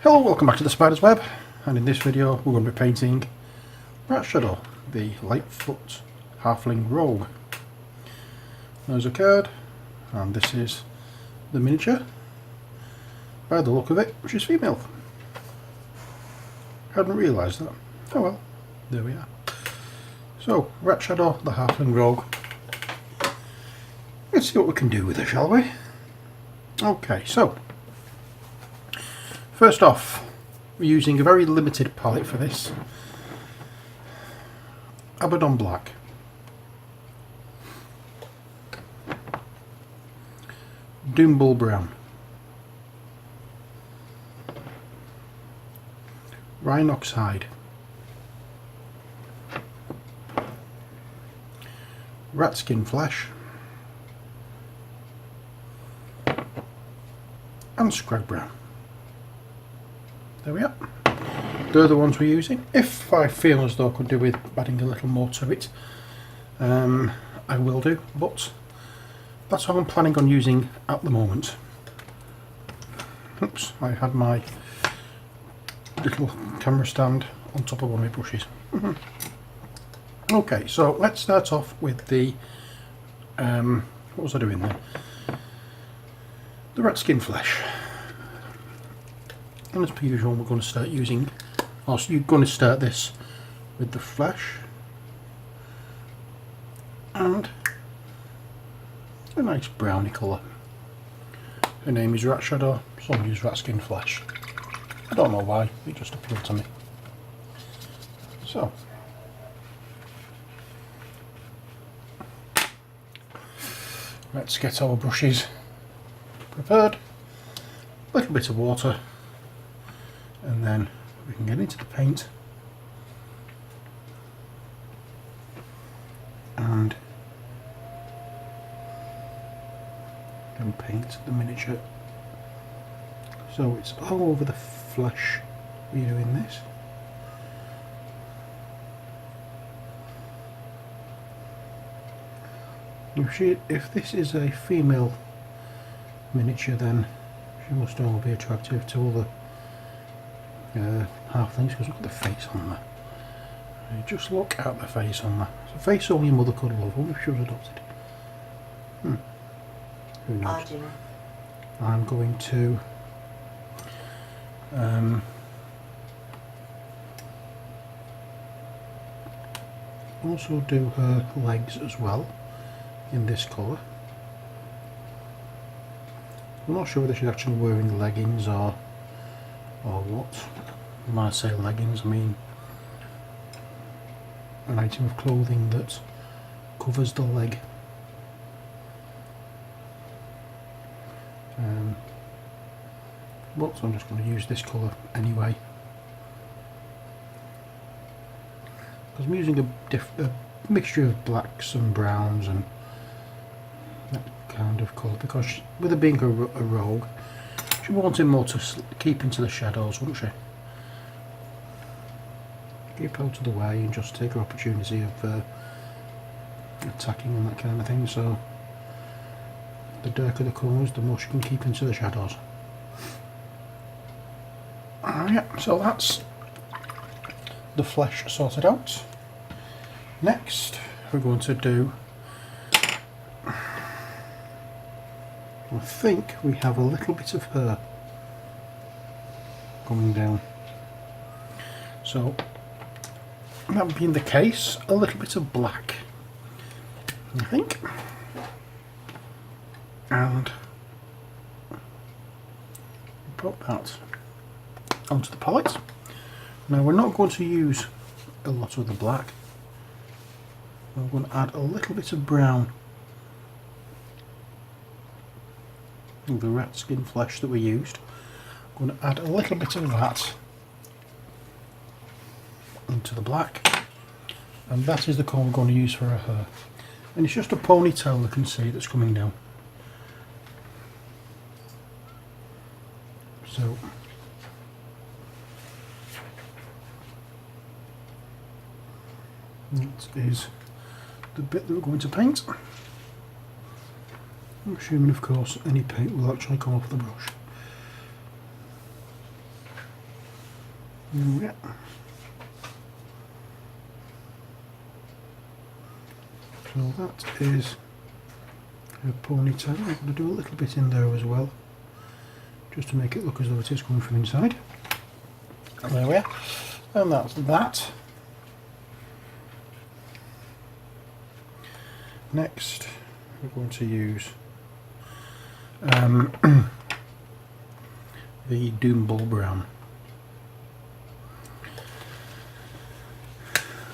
Hello, welcome back to the Spider's Web, and in this video we're going to be painting Ratshadow, the Lightfoot Halfling Rogue. There's a card, and this is the miniature, by the look of it, which is female. Hadn't realised that. Oh well, there we are. So, Ratshadow, the Halfling Rogue. Let's see what we can do with her, shall we? Okay, so first off, we're using a very limited palette for this. Abaddon Black. Doombull Brown. Rhinox Hide. Ratskin Flesh. And Scrag Brown. There we are. They're the ones we're using. If I feel as though I could do with adding a little more to it, I will do, but that's what I'm planning on using at the moment. Oops, I had my little camera stand on top of one of my brushes. Okay, so let's start off with the, what was I doing there? The Ratskin Flesh. And as per usual, we're going to start using, also you're going to start this with the flesh and a nice browny colour. Her name is Ratshadow, so I'll use Ratskin Flesh. I don't know why, it just appealed to me. So, let's get our brushes prepared. A little bit of water, and then we can get into the paint and paint the miniature so it's all over the flesh. We're doing this. If this is a female miniature, then she must all be attractive to all the halflings, because look at the face on there. Just look at the face on there. It's a face only a mother could love. I wonder if she was adopted. Who knows? I'm going to also do her legs as well in this colour. I'm not sure whether she's actually wearing leggings or what. When I say leggings, I mean an item of clothing that covers the leg. But I'm just going to use this colour anyway, because I'm using a mixture of blacks and browns and that kind of colour, because with her being a rogue, she wanted more to keep into the shadows, wouldn't she? Keep out of the way and just take her opportunity of attacking and that kind of thing. So the darker the colours, the more she can keep into the shadows. Yeah, so that's the flesh sorted out. Next we're going to do, I think we have a little bit of hair going down. So that being the case, a little bit of black, I think, and put that onto the palette. Now we're not going to use a lot of the black. We're going to add a little bit of brown. The Ratskin Flesh that we used. I'm going to add a little bit of that into the black, and that is the colour we're going to use for her hair. And it's just a ponytail, you can see, that's coming down. So that is the bit that we're going to paint. I'm assuming, of course, any paint will actually come off the brush. Yeah. So that is her ponytail. I'm going to do a little bit in there as well, just to make it look as though it is coming from inside. There we are. And that's that. Next, we're going to use the Doom Bull Brown.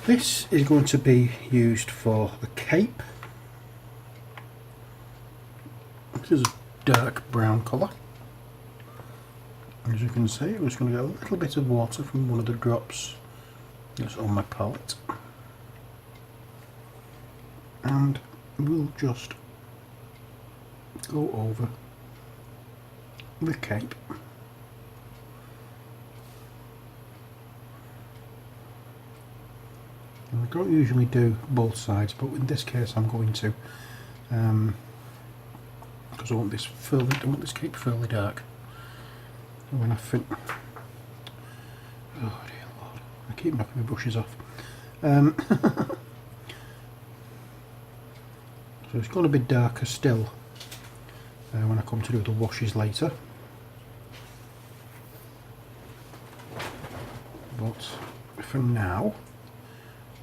This is going to be used for the cape. This is a dark brown colour. As you can see, I'm just going to get a little bit of water from one of the drops that's on my palette, and we'll just go over the cape. And I don't usually do both sides, but in this case I'm going to, because I want this cape fairly dark. And when I think, oh dear Lord, I keep knocking my brushes off. So it's going to be darker still when I come to do the washes later. But for now,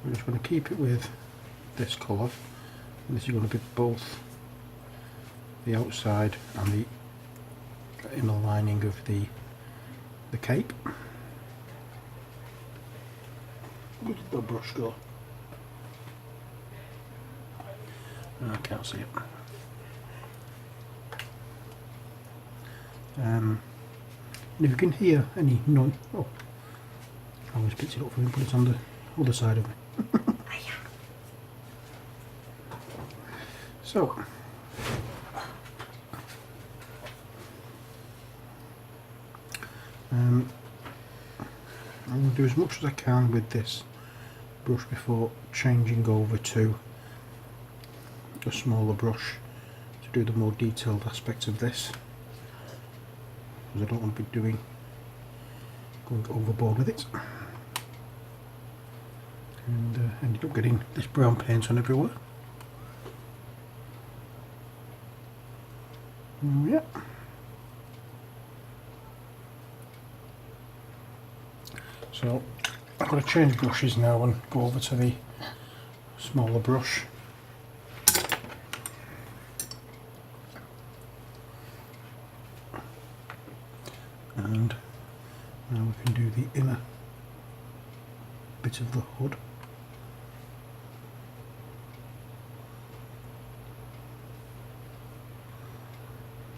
we're just going to keep it with this colour. And this is going to be both the outside and the inner lining of the cape. Where did the brush go? I can't see it. And if you can hear any noise, oh, I always picked it up for me and put it on the other side of me. So, I'm going to do as much as I can with this brush before changing over to a smaller brush to do the more detailed aspects of this, because I don't want to be going overboard with it and ended up getting this brown paint on everywhere. Yeah. So I'm going to change brushes now and go over to the smaller brush. And now we can do the inner bit of the hood.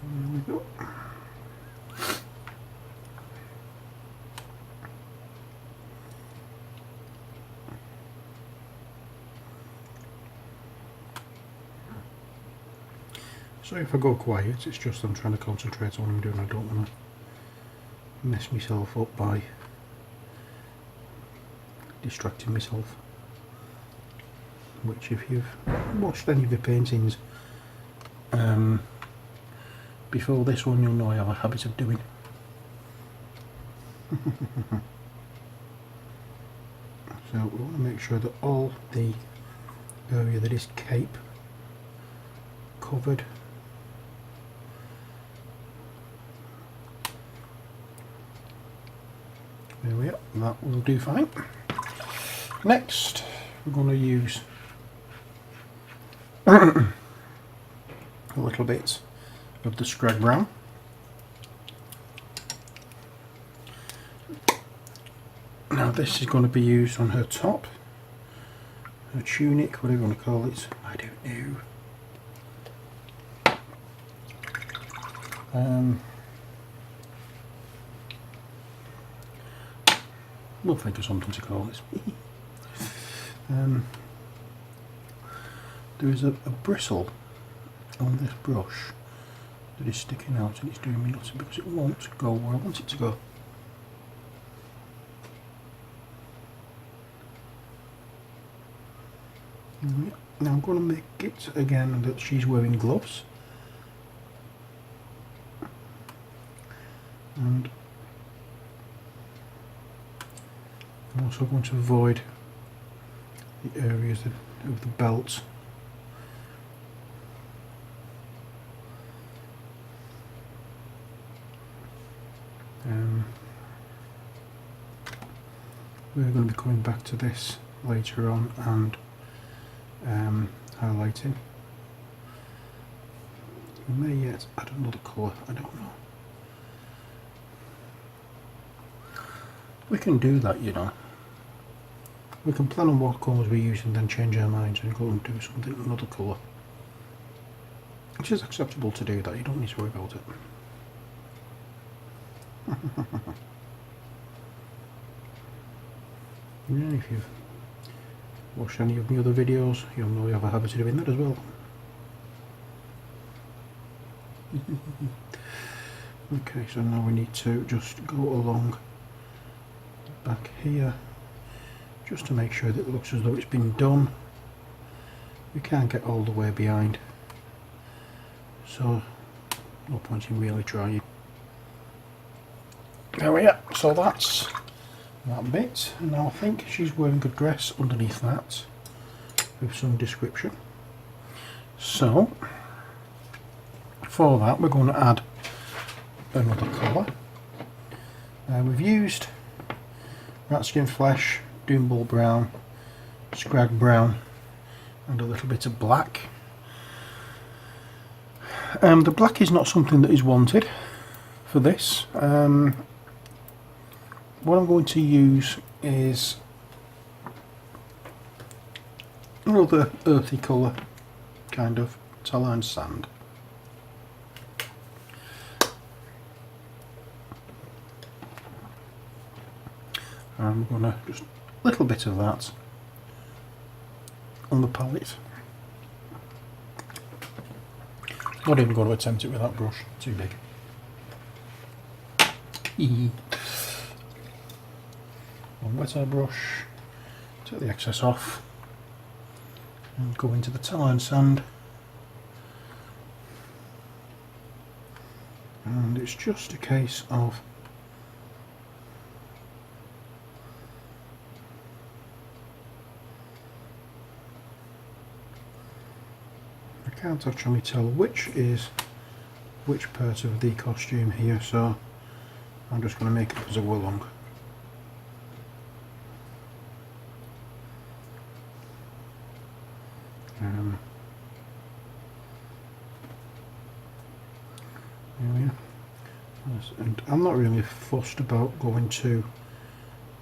There we go. So if I go quiet, it's just I'm trying to concentrate on what I'm doing. I don't want to mess myself up by distracting myself, which if you've watched any of the paintings before this one, you'll know I have a habit of doing. So we want to make sure that all the area that is cape covered. There we are, that will do fine. Next, we're going to use a little bit of the Scrag Brown. Now this is going to be used on her top, her tunic, whatever you want to call it, I don't know. We'll think of something to call this. There is a bristle on this brush that is sticking out and it's doing me nuts because it won't go where I want it to go. Now I'm going to make it again that she's wearing gloves, and also going to avoid the areas of the belt. We're going to be coming back to this later on and highlighting. We may yet add another colour, I don't know. We can do that, you know. We can plan on what colours we use and then change our minds and go and do something, another colour. It is acceptable to do that, you don't need to worry about it. Yeah, if you've watched any of my other videos, you'll know I have a habit of doing that as well. Okay, so now we need to just go along back here, just to make sure that it looks as though it's been done. We can't get all the way behind, so no point in really trying. There we are, so that's that bit, and now I think she's wearing a dress underneath that with some description. So for that we're going to add another colour. We've used Ratskin Flesh, Doombull Brown, Scrag Brown and a little bit of black. The black is not something that is wanted for this. What I'm going to use is another earthy colour, kind of Tallarn Sand. I'm going to just a little bit of that on the palette. Not even going to attempt it with that brush, too big. One wet our brush, take the excess off and go into the Tallarn Sand, and it's just a case of I can't actually tell which is which part of the costume here, so I'm just going to make it as I go along. And I'm not really fussed about going too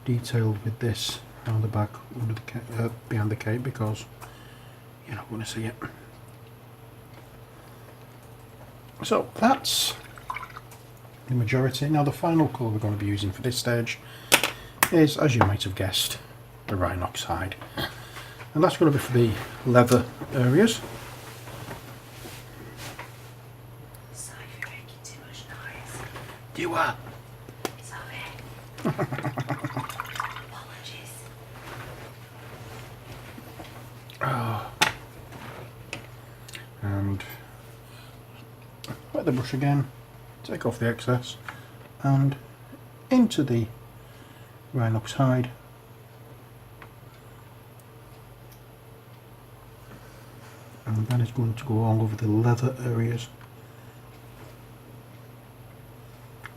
detailed with this on the back under the behind the cape, because you're not going to see it. So that's the majority. Now the final colour we're going to be using for this stage is, as you might have guessed, the Rhinox hide, and that's going to be for the leather areas. Sorry for making too much noise. You are. Sorry. Apologies. Oh. And wet the brush again, take off the excess, and into the Rhinox hide. And that is going to go all over the leather areas,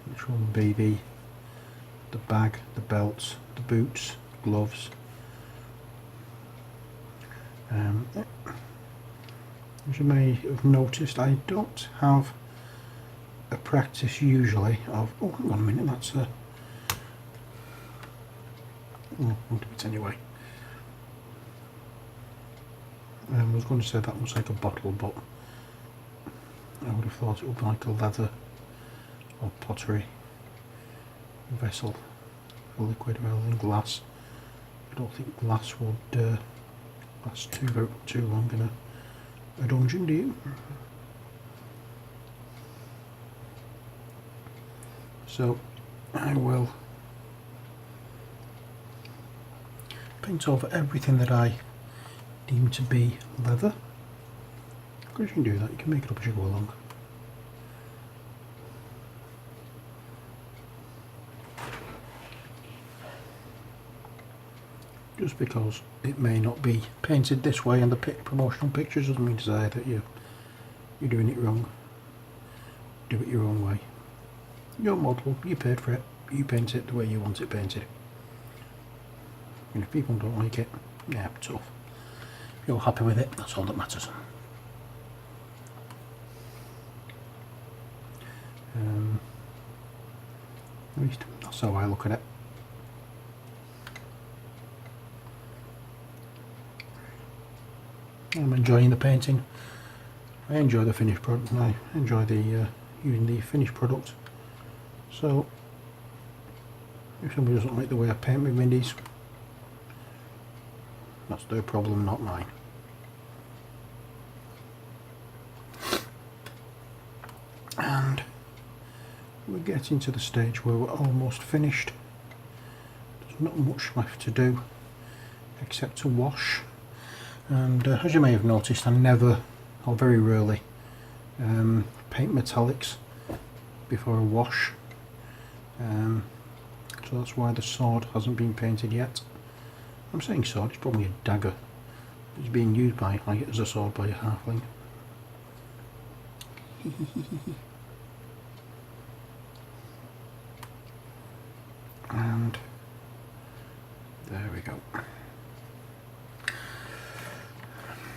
which will be the bag, the belts, the boots, gloves. As you may have noticed, I don't have a practice usually of, oh hang on a minute, that's a, we'll do it anyway. I was going to say that looks like a bottle, but I would have thought it would be like a leather or pottery vessel for liquid rather than glass. I don't think glass would last too long in a dungeon, do you? So I will paint over everything that I deem to be leather. Because you can do that, you can make it up as you go along. Just because it may not be painted this way in the promotional pictures doesn't mean to say that you're doing it wrong. Do it your own way. Your model, you paid for it, you paint it the way you want it painted. And if people don't like it, yeah, tough. If you're happy with it, that's all that matters. At least that's how I look at it. I'm enjoying the painting. I enjoy the finished product and I enjoy the using the finished product. So if somebody doesn't like the way I paint my minis, that's their problem, not mine. And we're getting to the stage where we're almost finished. There's not much left to do except to wash. And as you may have noticed, I never, or very rarely, paint metallics before I wash. So that's why the sword hasn't been painted yet. I'm saying sword, it's probably a dagger. It's being used by, like, as a sword by a halfling. And there we go.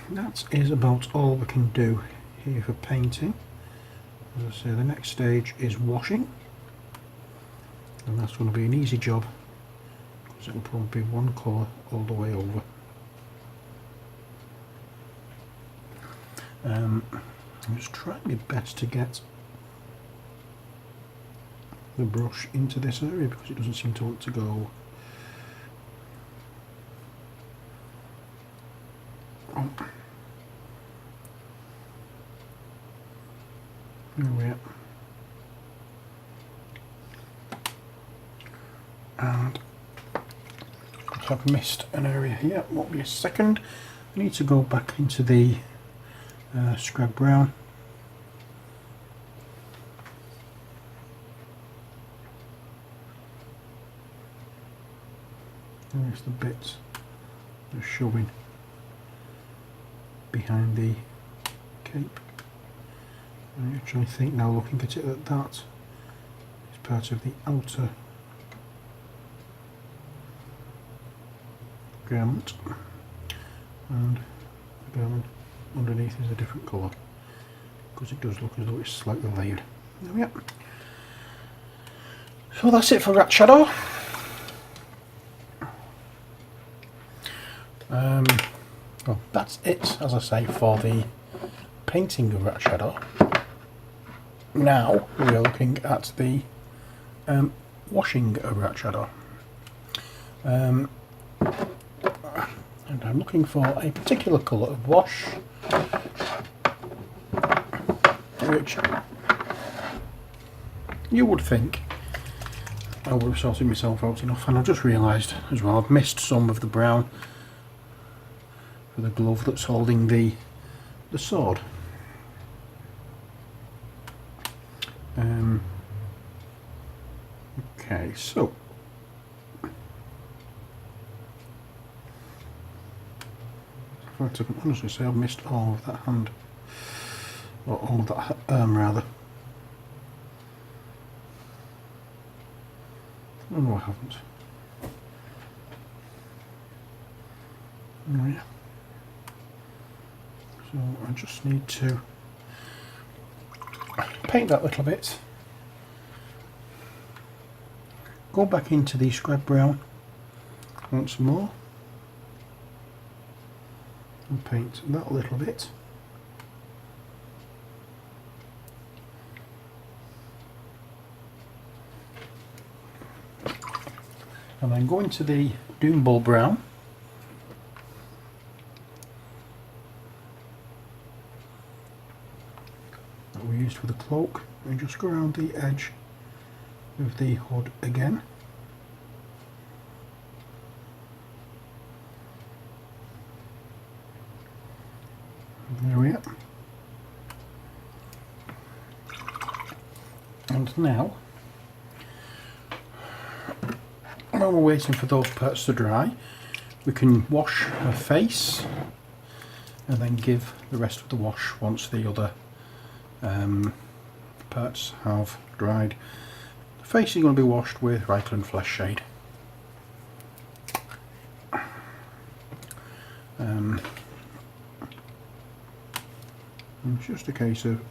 That is about all we can do here for painting. As I say, the next stage is washing, and that's going to be an easy job because it will probably be one colour all the way over. I'm just trying my best to get the brush into this area because it doesn't seem to want to go. Oh. There we are. And I've missed an area here. Won't be a second. I need to go back into the scrap brown. There's the bits that are showing behind the cape. I actually think now, looking at it, that is part of the outer garment, and the garment underneath is a different colour because it does look as though it's slightly layered. There we are. So that's it for Ratshadow. Well, that's it, as I say, for the painting of Ratshadow. Now we are looking at the washing of Ratshadow. And I'm looking for a particular colour of wash which you would think I would have sorted myself out enough, and I've just realised as well I've missed some of the brown for the glove that's holding the sword. Okay, so in fact I can honestly say I've missed all of that hand, or all of that arm rather. Oh no, I haven't. Oh yeah. So I just need to paint that little bit, go back into the scrap brown once more and paint that little bit. And then go into the Doombull brown that we used for the cloak, and just go around the edge of the hood again. There we are. And now, while we're waiting for those parts to dry, We can wash her face and then give the rest of the wash once the other parts have dried. The face is going to be washed with Reikland Flesh Shade. It's just a case of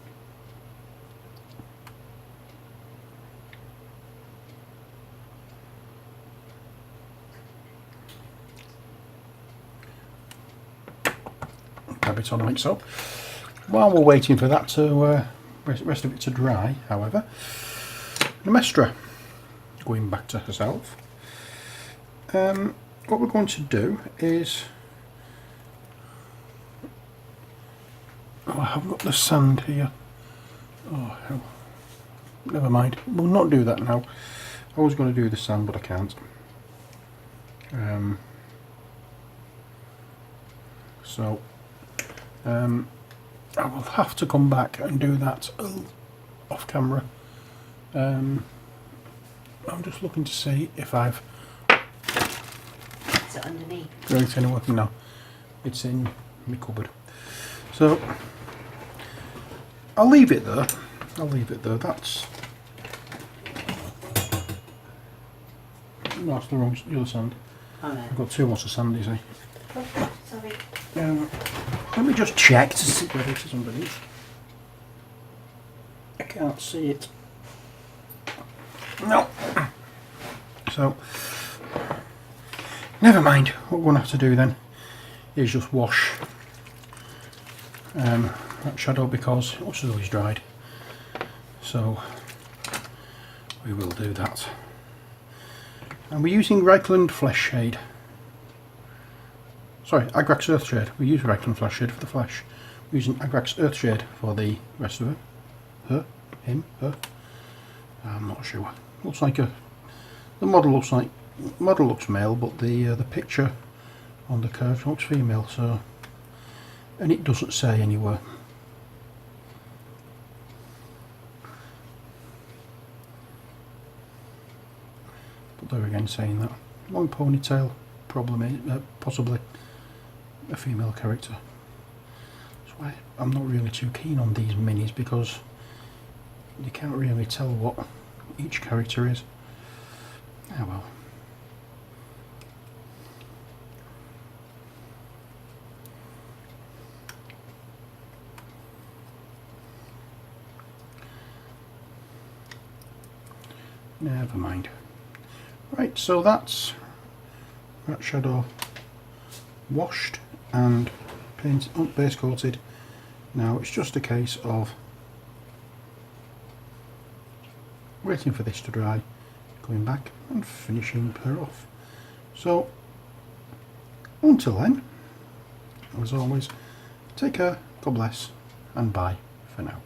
dab it on like so. While we're waiting for that to rest of it to dry, however, Nemestra, going back to herself, what we're going to do is, oh, I haven't got the sand here. Oh hell, never mind, we'll not do that now. I was going to do the sand but I can't. So I will have to come back and do that off camera. I'm just looking to see if I've Is it underneath? right anywhere. No, it's in my cupboard. So I'll leave it there. I'll leave it there. That's no, that's the wrong, the other sand. Oh no. I've got too much of sand, you see. Oh, sorry. Let me just check to see whether it is underneath. I can't see it. No. So, never mind. What we're going to have to do then is just wash Ratshadow because it looks as though he's dried. So, we will do that. And we're using Reikland Flesh Shade. Sorry, Agrax Earthshade. We use Reikland Flesh Shade for the flesh. We're using Agrax Earthshade for the rest of it. Her, him, her. I'm not sure. Looks like the model looks male, but the picture on the curve looks female. So, and it doesn't say anywhere. But there again, saying that long ponytail, possibly a female character. That's why I'm not really too keen on these minis, because you can't really tell what each character is. Ah well. Never mind. Right, so that's Ratshadow washed and painted, base coated. Now it's just a case of waiting for this to dry, going back and finishing her off. So until then, as always, take care, God bless, and bye for now.